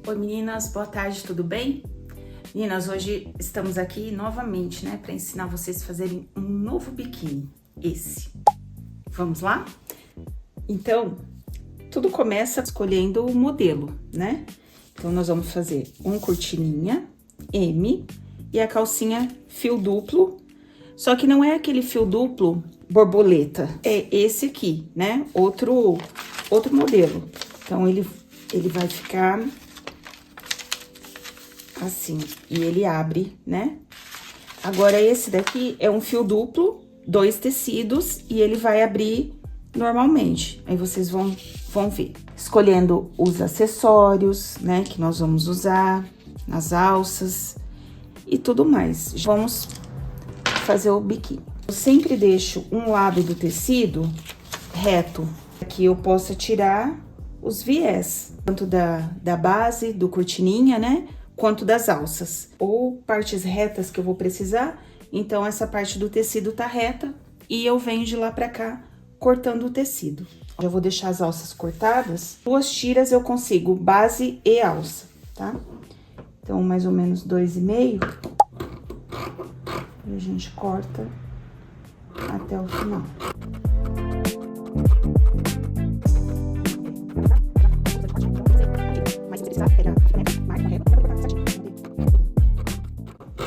Oi meninas, boa tarde, tudo bem? Meninas, hoje estamos aqui novamente, né, para ensinar vocês a fazerem um novo biquíni, esse. Vamos lá? Então, tudo começa escolhendo o modelo, né? Então, nós vamos fazer um cortininha M e a calcinha fio duplo, só que não é aquele fio duplo borboleta, é esse aqui, né? Outro modelo. Então, ele vai ficar assim, e ele abre, né? Agora, esse daqui é um fio duplo, 2 tecidos, e ele vai abrir normalmente. Aí, vocês vão ver. Escolhendo os acessórios, né, que nós vamos usar, nas alças e tudo mais. Vamos fazer o biquíni. Eu sempre deixo um lado do tecido reto, para que eu possa tirar os viés, tanto da base, do cortininha, né? Quanto das alças, ou partes retas que eu vou precisar, então essa parte do tecido tá reta e eu venho de lá pra cá cortando o tecido. Já vou deixar as alças cortadas, 2 tiras eu consigo base e alça, tá? Então, mais ou menos 2,5, e a gente corta até o final.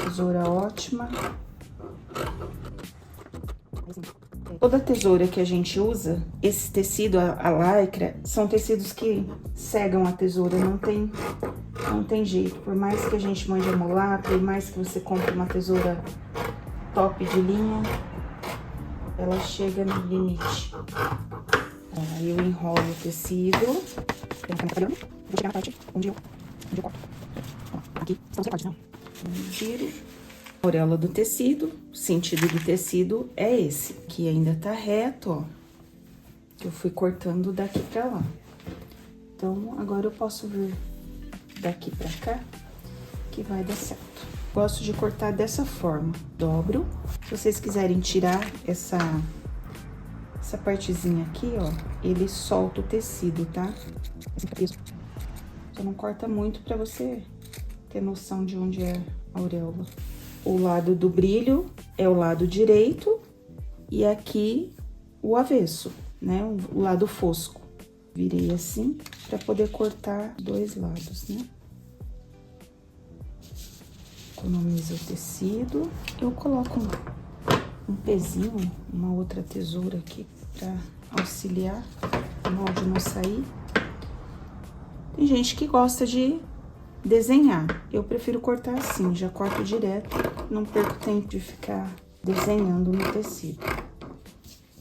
Tesoura ótima. Toda tesoura que a gente usa, esse tecido, a lycra, são tecidos que cegam a tesoura, não tem jeito. Por mais que a gente mande amolar, por mais que você compre uma tesoura top de linha, ela chega no limite. Aí eu enrolo o tecido. Vou chegar na parte onde eu corto. Aqui, estão separados, não? Giro. A auréola do tecido, o sentido do tecido é esse. Aqui ainda tá reto, ó. Que eu fui cortando daqui pra lá. Então, agora eu posso vir daqui pra cá, que vai dar certo. Gosto de cortar dessa forma. Dobro. Se vocês quiserem tirar essa partezinha aqui, ó, ele solta o tecido, tá? Só não corta muito pra você ter noção de onde é a auréola. O lado do brilho é o lado direito e aqui o avesso, né? O lado fosco. Virei assim pra poder cortar 2 lados, né? Economiza o tecido. Eu coloco um pezinho, uma outra tesoura aqui pra auxiliar o molde não sair. Tem gente que gosta de desenhar. Eu prefiro cortar assim, já corto direto, não perco tempo de ficar desenhando no tecido.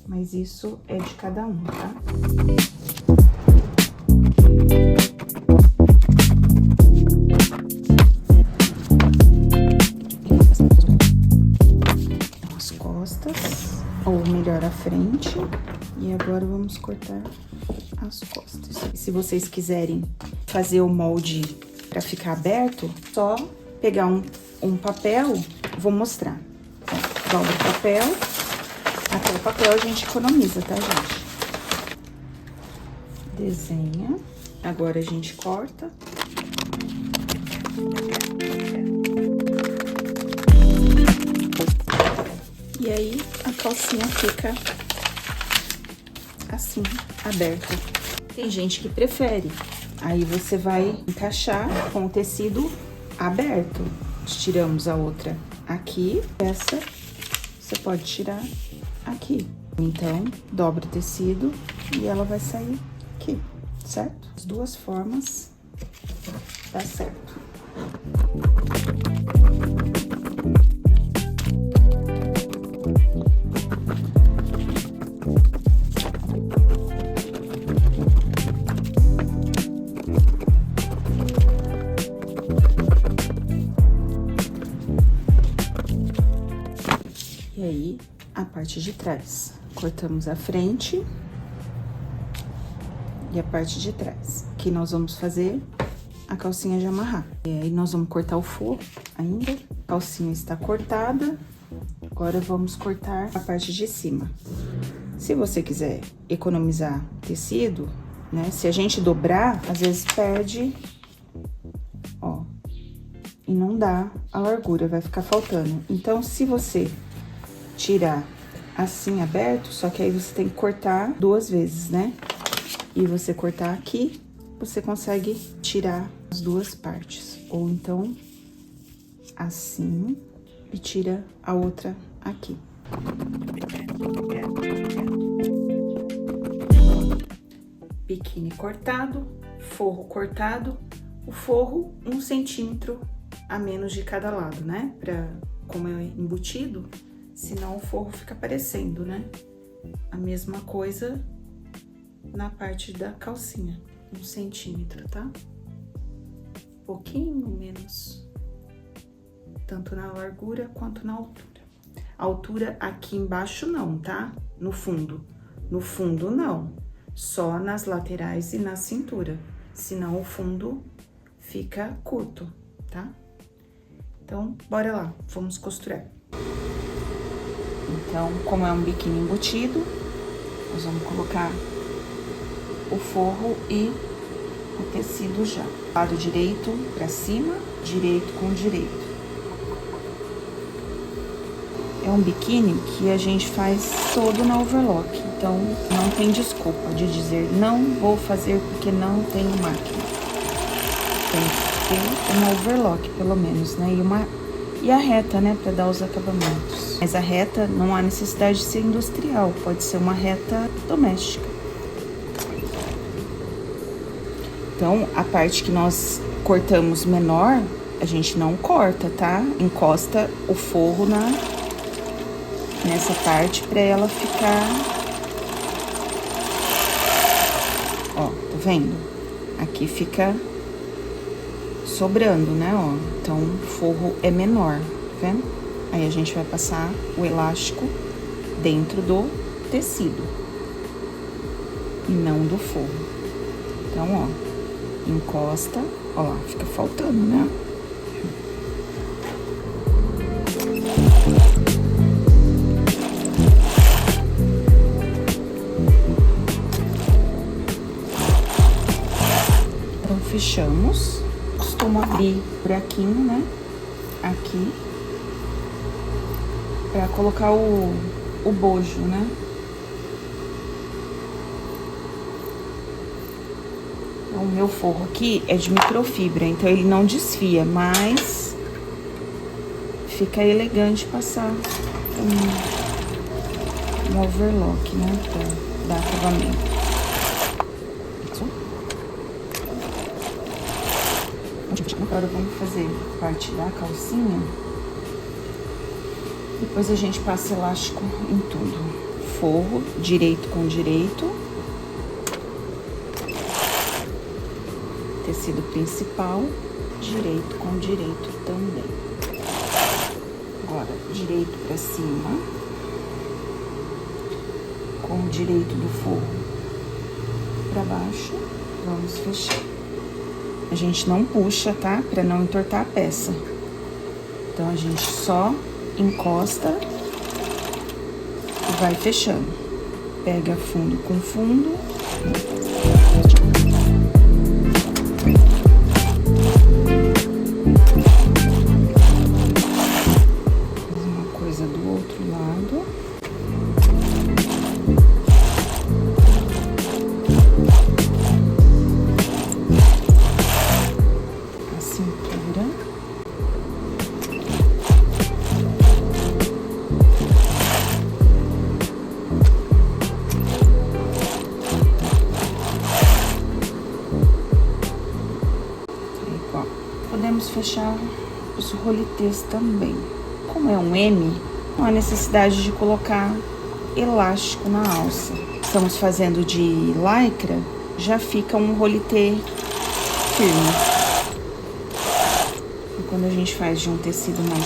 Mas isso é de cada um, tá? As costas, ou melhor, a frente. E agora vamos cortar as costas. E se vocês quiserem fazer o molde para ficar aberto, só pegar um papel, vou mostrar. Dobra o papel, até o papel a gente economiza, tá, gente? Desenha, agora a gente corta. E aí, a calcinha fica assim, aberta. Tem gente que prefere. Aí, você vai encaixar com o tecido aberto. Tiramos a outra aqui. Essa, você pode tirar aqui. Então, dobra o tecido e ela vai sair aqui, certo? As 2 formas, tá certo. E aí, a parte de trás. Cortamos a frente e a parte de trás. Aqui nós vamos fazer a calcinha de amarrar. E aí, nós vamos cortar o forro ainda. A calcinha está cortada. Agora, vamos cortar a parte de cima. Se você quiser economizar tecido, né? Se a gente dobrar, às vezes perde Ó. E não dá a largura, vai ficar faltando. Então, se você tirar assim aberto, só que aí você tem que cortar 2 vezes, né? E você cortar aqui, você consegue tirar as 2 partes. Ou então, assim, e tira a outra aqui. Biquíni cortado, forro cortado, o forro 1 centímetro a menos de cada lado, né? Como é embutido, senão o forro fica aparecendo, né? A mesma coisa na parte da calcinha, 1 centímetro, tá? Um pouquinho menos, tanto na largura quanto na altura. A altura aqui embaixo não, tá? No fundo não, só nas laterais e na cintura, senão o fundo fica curto, tá? Então, bora lá, vamos costurar. Então, como é um biquíni embutido, nós vamos colocar o forro e o tecido já. Lado direito pra cima, direito com direito. É um biquíni que a gente faz todo na overlock, então não tem desculpa de dizer não vou fazer porque não tenho máquina. Tem que ter uma overlock, pelo menos, né? E a reta, né, pra dar os acabamentos. Mas a reta não há necessidade de ser industrial, pode ser uma reta doméstica. Então, a parte que nós cortamos menor, a gente não corta, tá? Encosta o forro nessa parte pra ela ficar... Ó, tá vendo? Aqui fica sobrando, né, ó. Então, o forro é menor, tá vendo? Aí a gente vai passar o elástico dentro do tecido e não do forro. Então, ó, encosta, ó lá, fica faltando, né? Então, fechamos. Costumo abrir buraquinho, né? Aqui. Pra colocar o bojo, né? O meu forro aqui é de microfibra, então ele não desfia, mas fica elegante passar um overlock, né? Pra dar acabamento. Agora vamos fazer parte da calcinha. Depois a gente passa elástico em tudo. Forro, direito com direito. Tecido principal, direito com direito também. Agora, direito pra cima. Com o direito do forro pra baixo. Vamos fechar. A gente não puxa, tá? Pra não entortar a peça. Então, a gente só encosta e vai fechando. Pega fundo com fundo. Mesma coisa do outro lado. A cintura. Podemos fechar os roletês também. Como é um M, não há necessidade de colocar elástico na alça. Estamos fazendo de lycra, já fica um roletê firme. E quando a gente faz de um tecido mais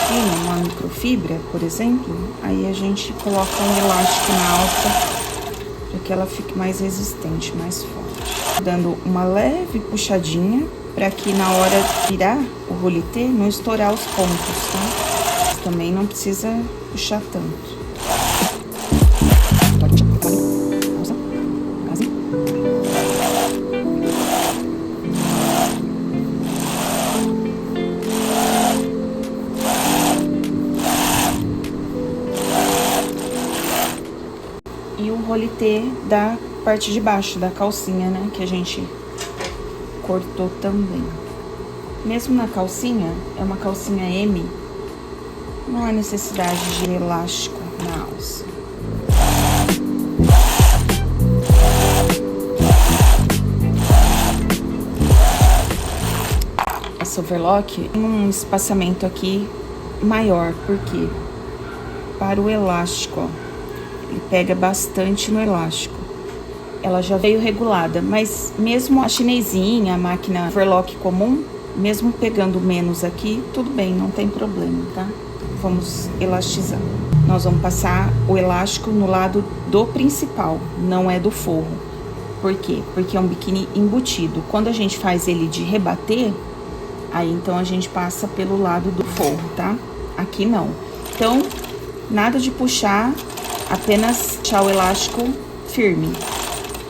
fino, uma microfibra, por exemplo, aí a gente coloca um elástico na alça para que ela fique mais resistente, mais forte. Dando uma leve puxadinha para que na hora de virar o roletê não estourar os pontos, tá? Também não precisa puxar tanto. rolitê da parte de baixo da calcinha, né? Que a gente cortou também. Mesmo na calcinha, é uma calcinha M, não há necessidade de elástico na alça. Essa overlock tem um espaçamento aqui maior, porque para o elástico, ó, ele pega bastante no elástico. Ela já veio regulada, mas mesmo a chinesinha, a máquina overlock comum, mesmo pegando menos aqui, tudo bem, não tem problema, tá? Vamos elastizar. Nós vamos passar o elástico no lado do principal, não é do forro. Por quê? Porque é um biquíni embutido. Quando a gente faz ele de rebater, aí então a gente passa pelo lado do forro, tá? Aqui não. Então, nada de puxar, apenas puxar o elástico firme,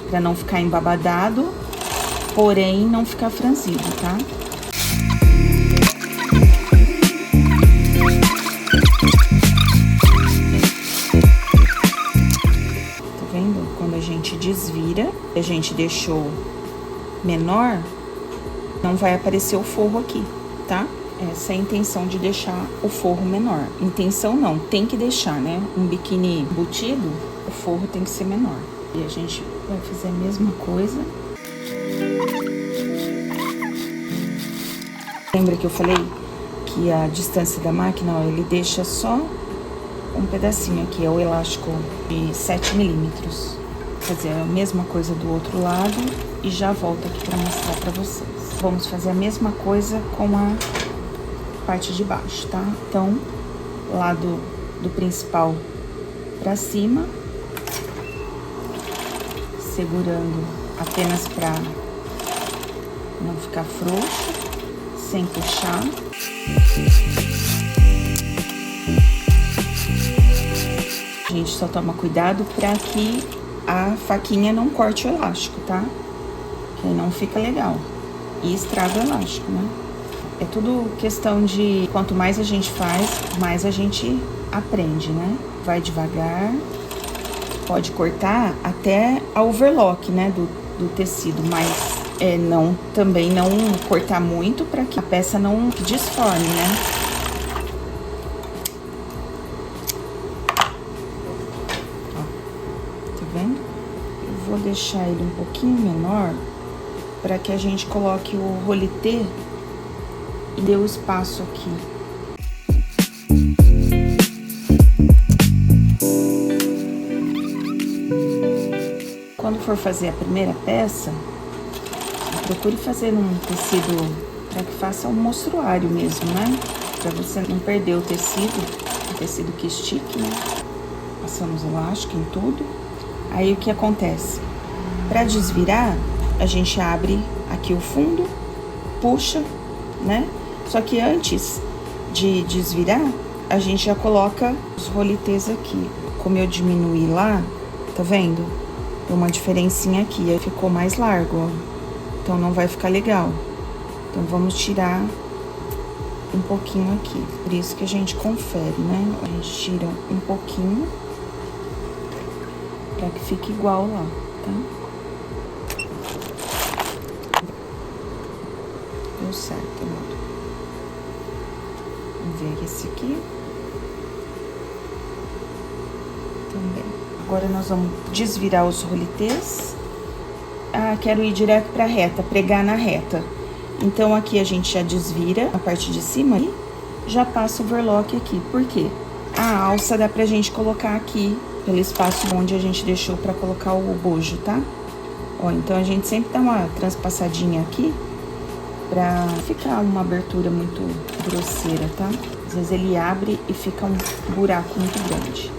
pra não ficar embabadado, porém não ficar franzido, tá? Tá vendo? Quando a gente desvira, a gente deixou menor, não vai aparecer o forro aqui, tá? Essa é a intenção de deixar o forro menor. Intenção não, tem que deixar, né? Um biquíni embutido, o forro tem que ser menor. E a gente vai fazer a mesma coisa. Lembra que eu falei que a distância da máquina, ó, ele deixa só um pedacinho aqui, é o elástico de 7 milímetros. Fazer a mesma coisa do outro lado e já volto aqui para mostrar para vocês. Vamos fazer a mesma coisa com a parte de baixo, tá? Então, lado do principal para cima, segurando apenas para não ficar frouxo, sem puxar. A gente só toma cuidado para que a faquinha não corte o elástico, tá? Que aí não fica legal. E estraga o elástico, né? É tudo questão de quanto mais a gente faz, mais a gente aprende, né? Vai devagar. Pode cortar até a overlock, né? Do tecido, mas não, também não cortar muito para que a peça não desforme, né? Eu vou deixar ele um pouquinho menor para que a gente coloque o rolitê e dê o espaço aqui. Quando for fazer a primeira peça, procure fazer num tecido para que faça um mostruário mesmo, né? Para você não perder o tecido que estique, né? Passamos elástico em tudo. Aí o que acontece? Para desvirar, a gente abre aqui o fundo, puxa, né? Só que antes de desvirar, a gente já coloca os rolitês aqui. Como eu diminuí lá, tá vendo? Tem uma diferencinha aqui, aí ficou mais largo, ó. Então não vai ficar legal. Então vamos tirar um pouquinho aqui. Por isso que a gente confere, né? A gente tira um pouquinho para que fique igual lá, tá? Deu certo, amor. Vamos ver esse aqui. Também. Agora nós vamos desvirar os rolitês. Ah, quero ir direto pra reta, pregar na reta. Então, aqui a gente já desvira a parte de cima e já passa o overlock aqui. Por quê? A alça dá pra gente colocar aqui, pelo espaço onde a gente deixou pra colocar o bojo, tá? Ó, então a gente sempre dá uma transpassadinha aqui pra ficar uma abertura muito grosseira, tá? Às vezes ele abre e fica um buraco muito grande.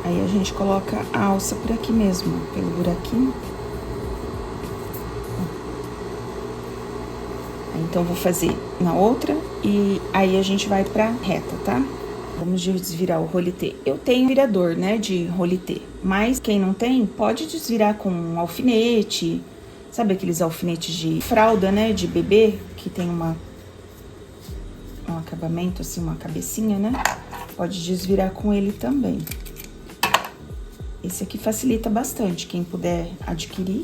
Aí a gente coloca a alça por aqui mesmo, pelo buraquinho. Então, vou fazer na outra e aí a gente vai pra reta, tá? Vamos desvirar o rolitê. Eu tenho virador, né, de rolitê. Mas quem não tem, pode desvirar com um alfinete. Sabe aqueles alfinetes de fralda, né, de bebê? Que tem um acabamento, assim, uma cabecinha, né? Pode desvirar com ele também. Esse aqui facilita bastante, quem puder adquirir.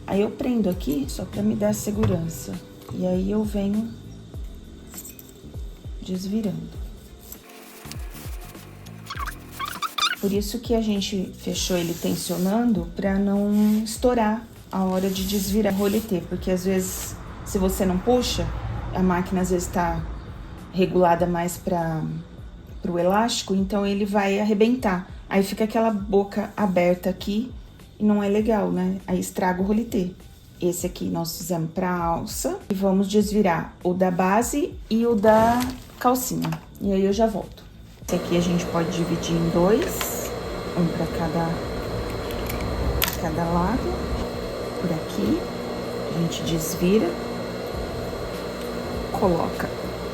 Aí eu prendo aqui, só pra me dar segurança. E aí eu venho desvirando. Por isso que a gente fechou ele tensionando, pra não estourar a hora de desvirar o roletê. Porque às vezes, se você não puxa, a máquina às vezes tá regulada mais pro elástico, então ele vai arrebentar. Aí fica aquela boca aberta aqui e não é legal, né? Aí estraga o roletê. Esse aqui nós fizemos pra alça e vamos desvirar o da base e o da calcinha. E aí eu já volto. Esse aqui a gente pode dividir em dois, um pra cada lado. Por aqui, a gente desvira, coloca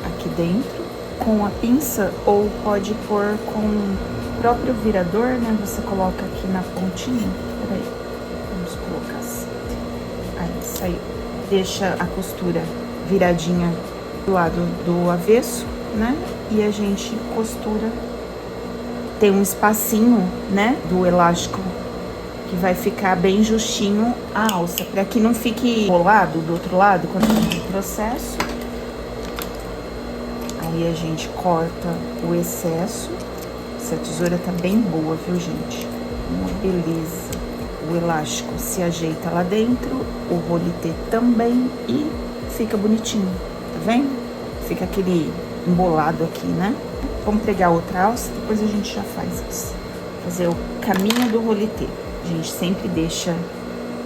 aqui dentro com a pinça, ou pode pôr com o próprio virador, né? Você coloca aqui na pontinha. Peraí, vamos colocar assim. Aí, saiu. Deixa a costura viradinha do lado do avesso, né? E a gente costura. Tem um espacinho, né? Do elástico que vai ficar bem justinho a alça, para que não fique bolado do outro lado quando a gente processo. Aí a gente corta o excesso. Essa tesoura tá bem boa, viu, gente? Uma beleza. O elástico se ajeita lá dentro, o roletê também e fica bonitinho, tá vendo? Fica aquele embolado aqui, né? Vamos pegar outra alça, depois a gente já faz isso. Fazer o caminho do roletê. A gente sempre deixa...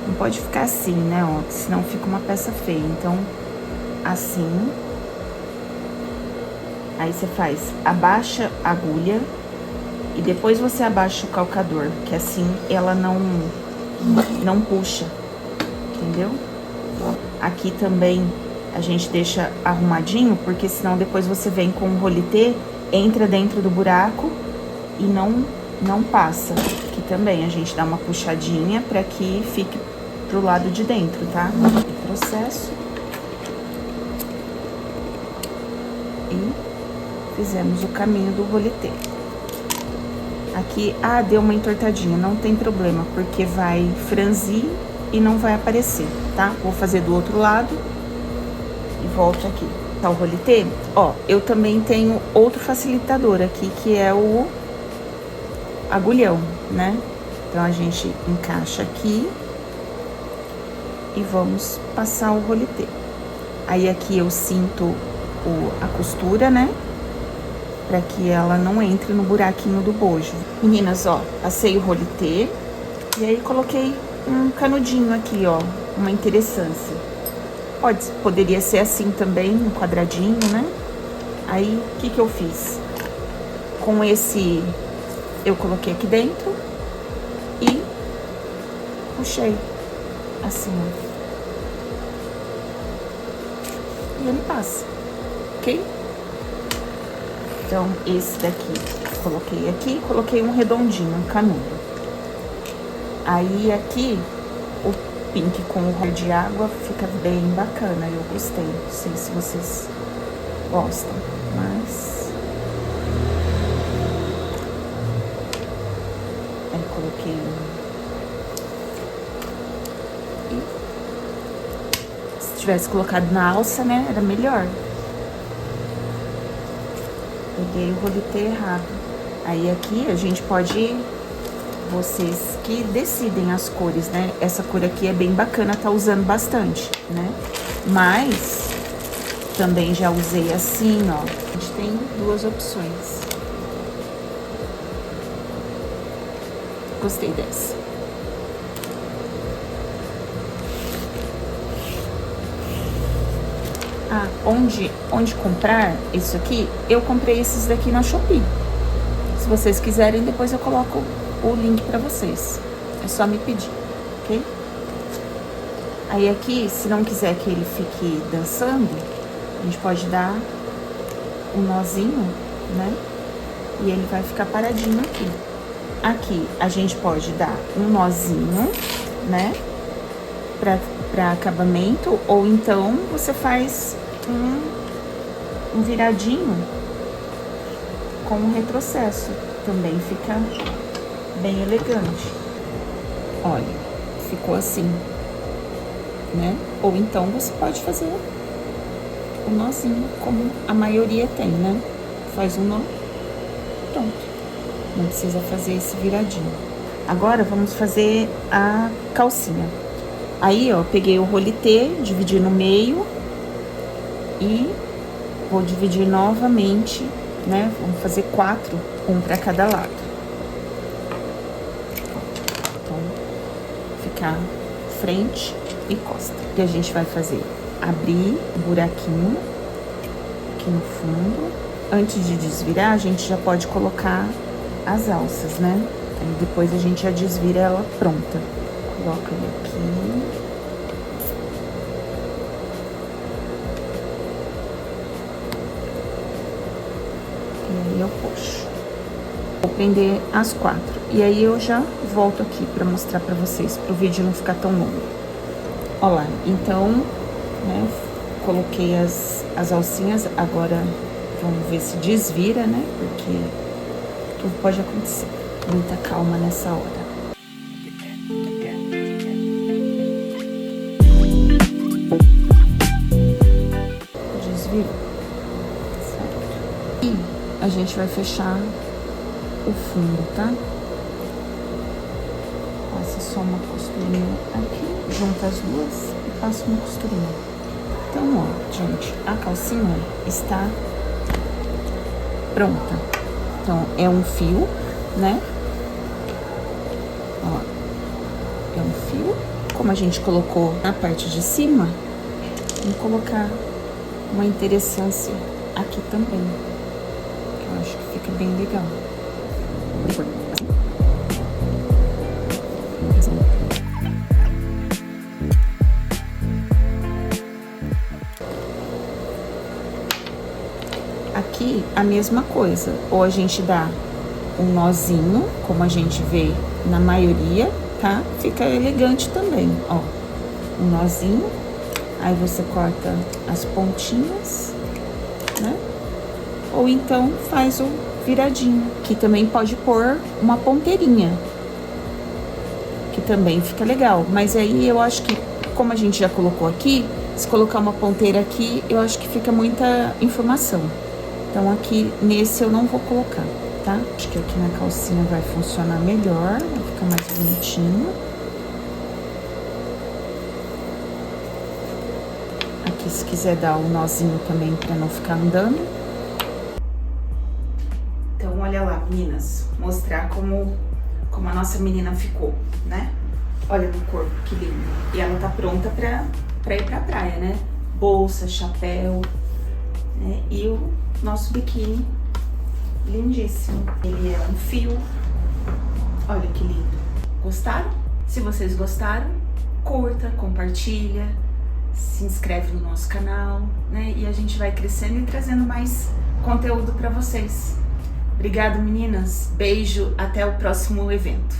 Não pode ficar assim, né, ó? Senão fica uma peça feia. Então, assim... Aí você faz, abaixa a agulha e depois você abaixa o calcador, que assim ela não puxa, entendeu? Aqui também a gente deixa arrumadinho, porque senão depois você vem com o roletê, entra dentro do buraco e não passa. Aqui também a gente dá uma puxadinha para que fique pro lado de dentro, tá? O processo. E fizemos o caminho do roletê. Aqui, deu uma entortadinha, não tem problema, porque vai franzir e não vai aparecer, tá? Vou fazer do outro lado e volto aqui. Tá o roletê? Ó, eu também tenho outro facilitador aqui, que é o agulhão, né? Então, a gente encaixa aqui e vamos passar o roletê. Aí, aqui eu sinto a costura, né? Pra que ela não entre no buraquinho do bojo. Meninas, ó, passei o roletê e aí coloquei um canudinho aqui, ó, uma interessância. Poderia ser assim também, um quadradinho, né? Aí, o que eu fiz? Com esse, eu coloquei aqui dentro e puxei assim, ó. E ele passa, ok? Então, esse daqui, coloquei um redondinho, um canudo. Aí, aqui, o pink com o rolo de água fica bem bacana, eu gostei. Não sei se vocês gostam, mas... Aí, coloquei e... Se tivesse colocado na alça, né, era melhor. Peguei o roletê errado. Aí aqui a gente pode, vocês que decidem as cores, né? Essa cor aqui é bem bacana, tá usando bastante, né? Mas também já usei assim, ó. A gente tem duas opções. Gostei dessa. Onde comprar isso aqui, eu comprei esses daqui na Shopee. Se vocês quiserem, depois eu coloco o link pra vocês. É só me pedir, ok? Aí aqui, se não quiser que ele fique dançando, a gente pode dar um nozinho, né? E ele vai ficar paradinho aqui. Aqui, a gente pode dar um nozinho, né? Pra acabamento, ou então você faz um viradinho com um retrocesso. Também fica bem elegante. Olha, ficou assim, né? Ou então você pode fazer um nozinho, como a maioria tem, né? Faz um nó, pronto. Não precisa fazer esse viradinho. Agora, vamos fazer a calcinha. Aí, ó, peguei o rolitê, dividi no meio e vou dividir novamente, né? Vamos fazer 4, um para cada lado. Então, ficar frente e costa. E a gente vai fazer, abrir o buraquinho aqui no fundo. Antes de desvirar, a gente já pode colocar as alças, né? Aí depois a gente já desvira ela pronta. Coloca ele aqui. E aí eu puxo. Vou prender as 4. E aí eu já volto aqui pra mostrar pra vocês, pro vídeo não ficar tão longo. Ó lá, então, né, coloquei as alcinhas, agora vamos ver se desvira, né, porque tudo pode acontecer. Muita calma nessa hora. Desvirou, certo? E a gente vai fechar o fundo, tá? Passa só uma costurinha aqui, junta as duas e passa uma costurinha. Então, ó, gente, a calcinha está pronta. Então, é um fio, né? Ó, é um fio. Como a gente colocou na parte de cima, vamos colocar uma interessância aqui também. Que eu acho que fica bem legal. Aqui, a mesma coisa. Ou a gente dá um nozinho, como a gente vê na maioria, tá? Fica elegante também, ó. Um nozinho. Aí você corta as pontinhas, né? Ou então faz o viradinho, que também pode pôr uma ponteirinha, que também fica legal. Mas aí eu acho que, como a gente já colocou aqui, se colocar uma ponteira aqui, eu acho que fica muita informação. Então, aqui, nesse eu não vou colocar, tá? Acho que aqui na calcinha vai funcionar melhor, vai ficar mais bonitinho. Aqui, se quiser dar um nozinho também pra não ficar andando. Então, olha lá, meninas, mostrar como a nossa menina ficou, né? Olha no corpo, que lindo. E ela tá pronta pra ir pra praia, né? Bolsa, chapéu, né? E o nosso biquíni, lindíssimo. Ele é um fio. Olha que lindo. Gostaram? Se vocês gostaram, curta, compartilha, se inscreve no nosso canal, né? E a gente vai crescendo e trazendo mais conteúdo pra vocês. Obrigada, meninas. Beijo, até o próximo evento.